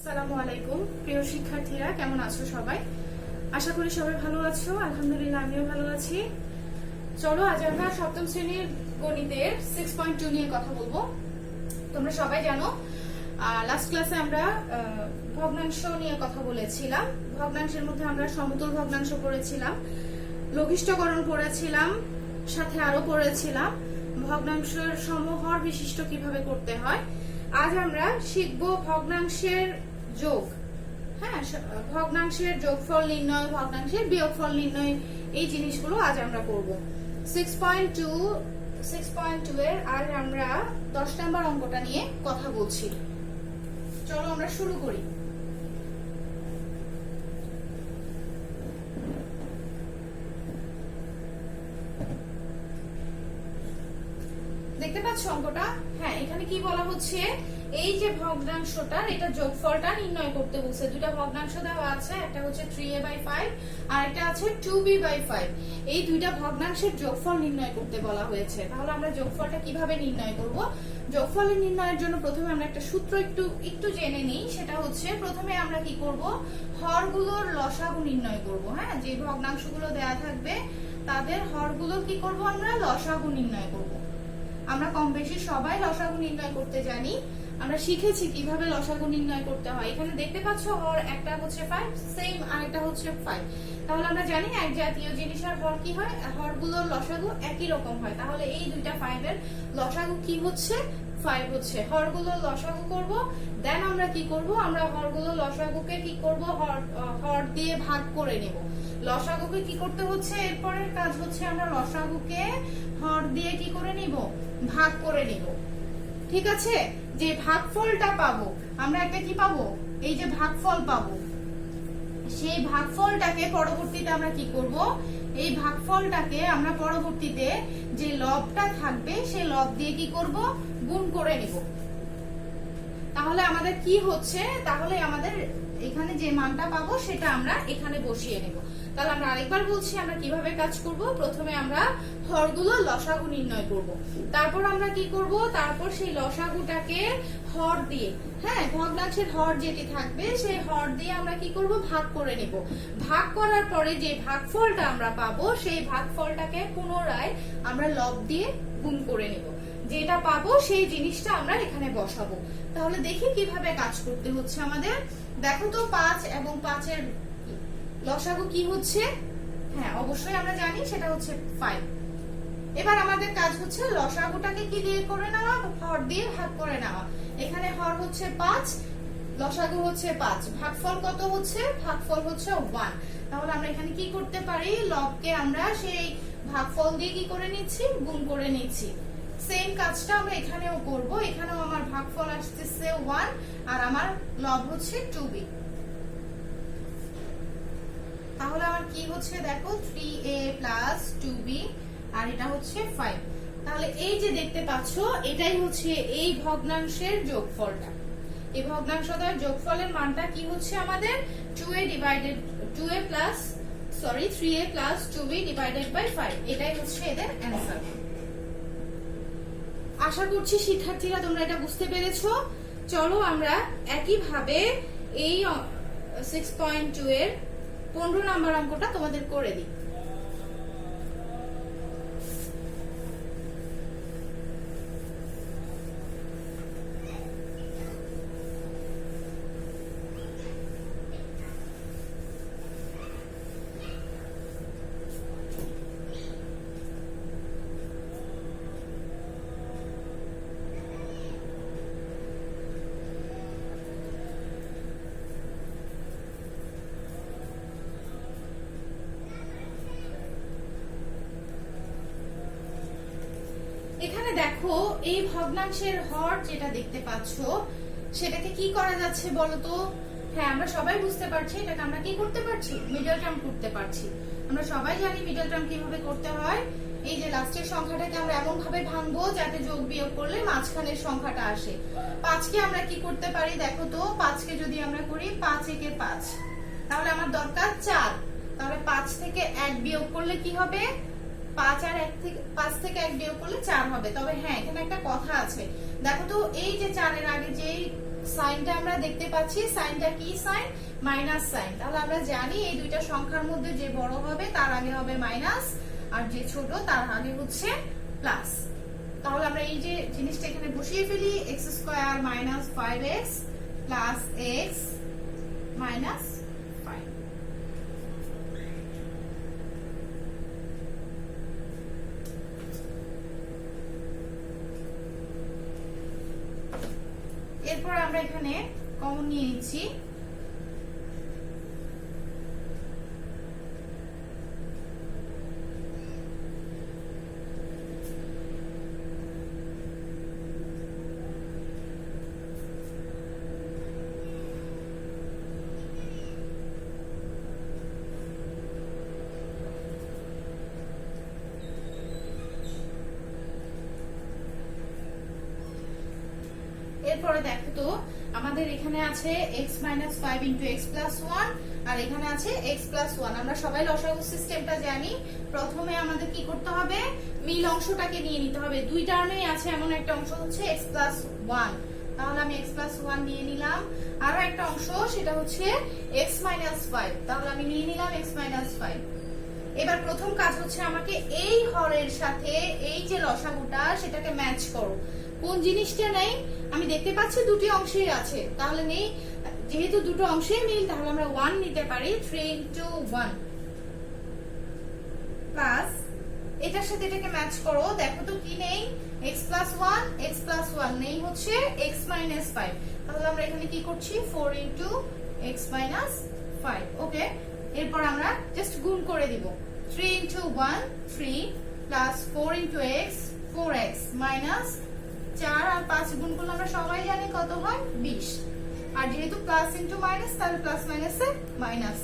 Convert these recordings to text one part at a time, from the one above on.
আসসালামু আলাইকুম প্রিয় শিক্ষার্থীরা, কেমন আছো সবাই? আশা করি সবাই ভালো আছো। আলহামদুলিল্লাহ আমিও ভালো আছি। চলো আজ আমরা সপ্তম শ্রেণীর গণিতের 6.2 নিয়ে কথা বলবো। তোমরা সবাই জানো লাস্ট ক্লাসে আমরা ভগ্নাংশ নিয়ে কথা বলেছিলাম। ভগ্নাংশের মধ্যে আমরা সমতুল ভগ্নাংশ পড়েছিলাম, লঘিষ্ঠকরণ পড়েছিলাম, সাথে আরো পড়েছিলাম ভগ্নাংশের সমহর বিশিষ্ট কিভাবে করতে হয়। আজ আমরা শিখব ভগ্নাংশের যোগ। হ্যাঁ, ভগ্নাংশের যোগফল নির্ণয়, ভগ্নাংশের বিয়োগফল নির্ণয়, এই জিনিসগুলো আজ আমরা করব। 6.2 এর আজ আমরা 10 নম্বর অঙ্কটা নিয়ে কথা বলছি। চলো আমরা শুরু করি। দেখতে পাচ্ছ অঙ্কটা? হ্যাঁ, এখানে কি বলা হচ্ছে, এই যে ভগ্নাংশটার এটা যোগফলটা নির্ণয় করতে বলছে। দুটো ভগ্নাংশ দেওয়া আছে, একটা হচ্ছে 3a/5 আর একটা আছে 2b/5। এই দুইটা ভগ্নাংশের যোগফল নির্ণয় করতে বলা হয়েছে। তাহলে আমরা যোগফলটা কিভাবে নির্ণয় করব? যোগফল নির্ণয়ের জন্য প্রথমে আমরা একটা সূত্র একটু জেনে নিই। সেটা হচ্ছে, প্রথমে আমরা কি করব, হরগুলোর লসাগু নির্ণয় করব। হ্যাঁ, যে ভগ্নাংশগুলো দেয়া থাকবে তাদের হরগুলোর কি করব, আমরা লসাগু নির্ণয় করব। আমরা কম বেশি সবাই লসাগু নির্ণয় করতে জানি, আমরা শিখেছি কিভাবে লসাগু নির্ণয় করতে হয়। এখানে দেখতে পাচ্ছ হর একটা হচ্ছে 5, সেম আরেকটা হচ্ছে 5। তাহলে আমরা জানি এক জাতীয় জিনিসের হর কি হয়, হরগুলোর লসাগু একই রকম হয়। তাহলে এই দুইটা 5 এর লসাগু কি হচ্ছে, 5 হচ্ছে। হরগুলোর লসাগু করব, দেন আমরা কি করব, আমরা হরগুলোর লসাগুকে কি করব, হর দিয়ে ভাগ করে নেব। লসাগুকে কি করতে হচ্ছে, এরপরের কাজ হচ্ছে আমরা লসাগুকে হর দিয়ে কি করে নিব, ভাগ করে নিব। ঠিক আছে? যে ভাগফলটা পাবো আমরা, একটা কি পাবো, এই যে ভাগফল পাবো, সেই ভাগফলটাকে পরবর্তীতে আমরা কি করব, এই ভাগফলটাকে আমরা পরবর্তীতে যে লবটা থাকবে সেই লব দিয়ে কি করব, গুণ করে নিব। তাহলে আমাদের কি হচ্ছে, তাহলে আমাদের এখানে যে মানটা পাবো সেটা আমরা এখানে বসিয়ে নেব। তাহলে আমরা আরেকবার বলছি আমরা কিভাবে কাজ করব। প্রথমে আমরা হরগুলো লসাগু নির্ণয় করব, তারপর আমরা কি করব, তারপর সেই লসাগুটাকে হর দিয়ে, হ্যাঁ ভগ্নাংশের হর যেটি থাকবে সেই হর দিয়ে আমরা কি করব, ভাগ করে নেব। ভাগ করার পরে যে ভাগফলটা আমরা পাবো সেই ভাগফলটাকে পুনরায় আমরা লব দিয়ে গুণ করে নেব। যেটা পাবো সেই জিনিসটা আমরা এখানে বসাবো। তাহলে দেখি কিভাবে কাজ করতে হচ্ছে আমাদের। দেখো তো 5 এবং 5 এর লসাগু কি হচ্ছে, হ্যাঁ অবশ্যই আমরা জানি সেটা হচ্ছে 5। এবার আমাদের কাজ হচ্ছে লসাগুটাকে কি দিয়ে করে নেওয়া, হর দিয়ে ভাগ করে নেওয়া। এখানে হর হচ্ছে 5, লসাগু হচ্ছে 5, ভাগফল কত হচ্ছে, ভাগফল হচ্ছে 1। তাহলে আমরা এখানে কি করতে পারি, লবকে আমরা সেই ভাগফল দিয়ে কি করে নিচ্ছি, গুণ করে নিচ্ছি। সেম কাজটা আমরা এখানেও করব। এখানেও আমার ভাগফল আসছে 1 আর আমার লব হচ্ছে 2b। তাহলে আমার কি হচ্ছে, দেখো 3a + 2b আর এটা হচ্ছে 5। তাহলে এই যে দেখতে পাচ্ছ এটাই হচ্ছে এই ভগ্নাংশের যোগফলটা। এই ভগ্নাংশটার যোগফলের মানটা কি হচ্ছে আমাদের 3a + 2b/5। এটাই হচ্ছে এদের অ্যানসার। আশা করছি শিক্ষার্থীরা তোমরা এটা বুঝতে পেরেছো। চলো আমরা একইভাবে এই 6.2 এর 15 নম্বর অঙ্কটা তোমাদের করে দিই। এখানে দেখো এই ভগ্নাংশের হর যেটা দেখতে পাচ্ছ সেটাকে কি করা যাচ্ছে বলতো? হ্যাঁ, আমরা সবাই বুঝতে পারছি এটাকে আমরা কি করতে পারছি, মিডল টার্ম করতে পারছি। আমরা সবাই জানি মিডল টার্ম কিভাবে করতে হয়। এই যে লাস্টের সংখ্যাটাকে আমরা এমন ভাবে ভাঙবো যাতে যোগ বিয়োগ করলে মাঝখানের সংখ্যাটা আসে। 5 কে আমরা কি করতে পারি, দেখো তো 5 কে যদি আমরা করি 5 একে 5, তাহলে আমার দরকার 4। তাহলে 5 থেকে 1 বিয়োগ করলে কি হবে, 5 থেকে 1 বিয়োগ করলে 4 হবে। তবে হ্যাঁ, এখানে একটা কথা আছে, দেখো তো এই যে 4 এর আগে যেই সাইনটা আমরা দেখতে পাচ্ছি, সাইনটা কি সাইন? Minus sine. তাহলে আমরা জানি এই দুইটা সংখ্যার মধ্যে যে বড় হবে তার আগে হবে মাইনাস, আর যে ছোট তার আগে হচ্ছে প্লাস। তাহলে আমরা এই যে জিনিসটা এখানে বসিয়ে ফেলি, x square minus 5x plus x minus 5। এরপর আমরা এখানে কমন নিয়ে নিচ্ছি, এরপরে দেখো তো আমাদের এখানে আছে x - 5 * x + 1 আর এখানে আছে x + 1। আমরা সবাই লসাগু সিস্টেমটা জানি। প্রথমে আমাদের কি করতে হবে? মিল অংশটাকে নিয়ে নিতে হবে। দুই টার্মেই আছে এমন একটা অংশ হচ্ছে x + 1, তাহলে আমি x + 1 নিয়ে নিলাম। আরো একটা অংশ সেটা হচ্ছে x - 5, তাহলে আমি নিয়ে নিলাম x - 5। এবার প্রথম কাজ হচ্ছে আমাকে এই হরের সাথে এই যে লসাগুটা সেটাকে ম্যাচ করো। কোন জিনিসটা নেই? আমি দেখতে পাচ্ছি দুটি অংশেই আছে, তাহলে নেই, যেহেতু দুটো অংশেই মিল তাহলে আমরা 1 নিতে পারি। 3 * 1 প্লাস এটার সাথে এটাকে ম্যাচ করো। দেখো তো কি নেই? x + 1, x + 1 নেই হচ্ছে x - 5। তাহলে আমরা এখানে কি করছি? 4 * x - 5। ওকে, এরপর আমরা জাস্ট গুণ করে দিব। 3 * 1 3 প্লাস 4 * x 4x মাইনাস 4 আর 5 গুণ করলে আমরা সবাই জানি কত হয়? 20। আর যেহেতু প্লাস ইনটু মাইনাস তাহলে প্লাস মাইনাসে মাইনাস।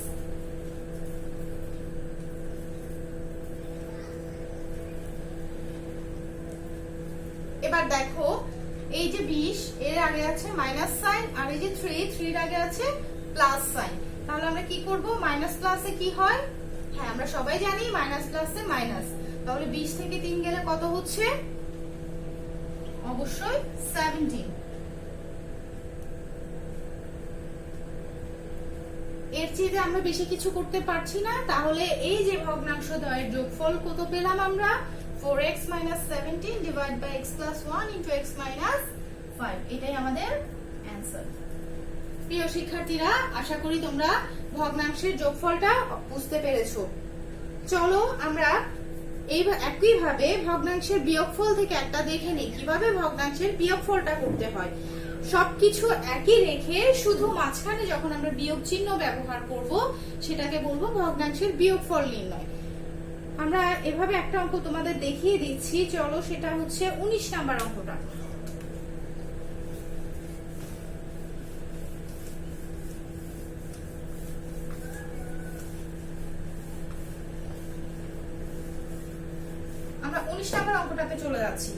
এবার দেখো এই যে 20 এর আগে আছে মাইনাস সাইন, আর এই যে 3 এর আগে আছে প্লাস সাইন। তাহলে আমরা কি করব? মাইনাস প্লাসে কি হয়? হ্যাঁ, আমরা সবাই জানি মাইনাস প্লাসে মাইনাস। তাহলে 20 থেকে 3 গেলে কত হচ্ছে? অবশ্যই 17। এর চেয়ে আমরা বেশি কিছু করতে পারছি না। তাহলে এই যে ভগ্নাংশ দ্বয়ের যোগফল কত পেলাম আমরা? 4x - 17 divide by x + 1 * x - 5। এটাই আমাদের অ্যানসার। প্রিয় শিক্ষার্থীরা, আশা করি তোমরা ভগ্নাংশের যোগফলটা বুঝতে পেরেছো। চলো আমরা একইভাবে ভগ্নাংশের বিয়োগফল থেকে একটা দেখে নিই কিভাবে ভগ্নাংশের বিয়োগফলটা করতে হয়। সবকিছু একই রেখে শুধু মাঝখানে যখন আমরা বিয়োগ চিহ্ন ব্যবহার করব সেটাকে বলবো ভগ্নাংশের বিয়োগফল নির্ণয়। আমরা এভাবে একটা অঙ্ক তোমাদের দেখিয়ে দিচ্ছি, চলো সেটা হচ্ছে 19 নাম্বার অঙ্কটা। আমরা 19 নাম্বার অঙ্কটাতে চলে যাচ্ছি।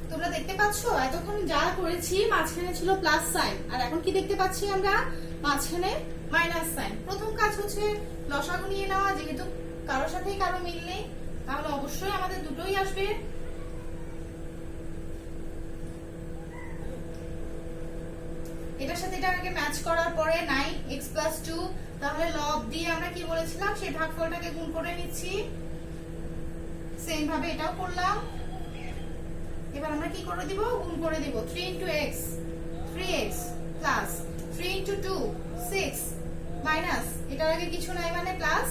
তোমরা দেখতে পাচ্ছো এতক্ষণ যা করেছি মাঝখানে ছিল প্লাস সাইন, আর এখন কি দেখতে পাচ্ছি আমরা? মাঝখানে মাইনাস সাইন। প্রথম কাজ হচ্ছে লসাগু নিয়ে নেওয়া, যেহেতু কারোর সাথেই কারো মিল নেই তাহলে অবশ্যই আমাদের দুটোই আসবে। এটার সাথে এটাকে ম্যাচ করার পরে 9x + 2, তাহলে লব দিয়ে আমরা কি বলেছিলাম সেই ভাগফলটাকে গুণ করে নিচ্ছি। সেম ভাবে এটাও করলাম। এবার আমরা কি করে দিব? গুণ করে দিব। 3 * x 3x প্লাস 3 * 2 6 মাইনাস এটার আগে কিছু নাই মানে প্লাস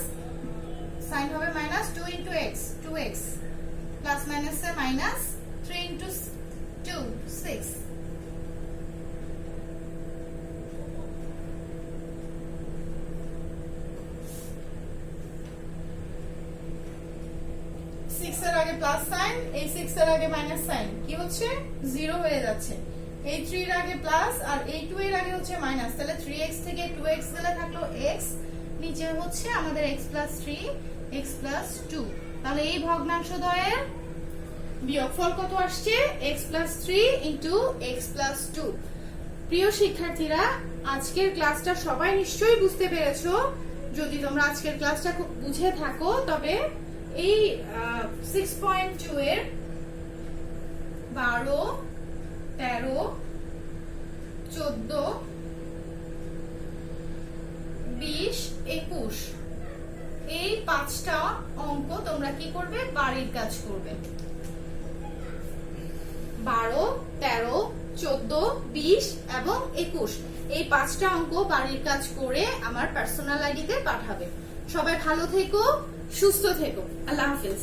সাইন হবে মাইনাস 2 * x 2x প্লাস মাইনাসে মাইনাস 3 * 2 6। এর আগে প্লাস সাইন, এই 6 এর আগে মাইনাস সাইন, কি হচ্ছে? 0 হয়ে যাচ্ছে। এই 3 এর আগে প্লাস আর এই 2 এর আগে হচ্ছে মাইনাস, তাহলে 3x থেকে 2x গেলে থাকলো x, নিচে হচ্ছে আমাদের x + 3 x + 2। তাহলে এই ভগ্নাংশ দ্বয়ের বিয়োগফল কত আসছে? x + 3 * x + 2। প্রিয় শিক্ষার্থীরা, আজকের ক্লাসটা সবাই নিশ্চয়ই বুঝতে পেরেছো। যদি তোমরা আজকের ক্লাসটা খুব বুঝে থাকো তবে এই 6.2 এর 12, 13, 14, 20, 21 এই 5টা অঙ্ক তোমরা কি করবে, বাড়ির কাজ করবে। 12, 13, 14, 20 এবং 21 এই 5টা অঙ্ক বাড়ির কাজ করে আমার পার্সোনাল আইডিতে পাঠাবে। সবাই ভালো থেকো, সুস্থ থেকো। আল্লাহ হাফেজ।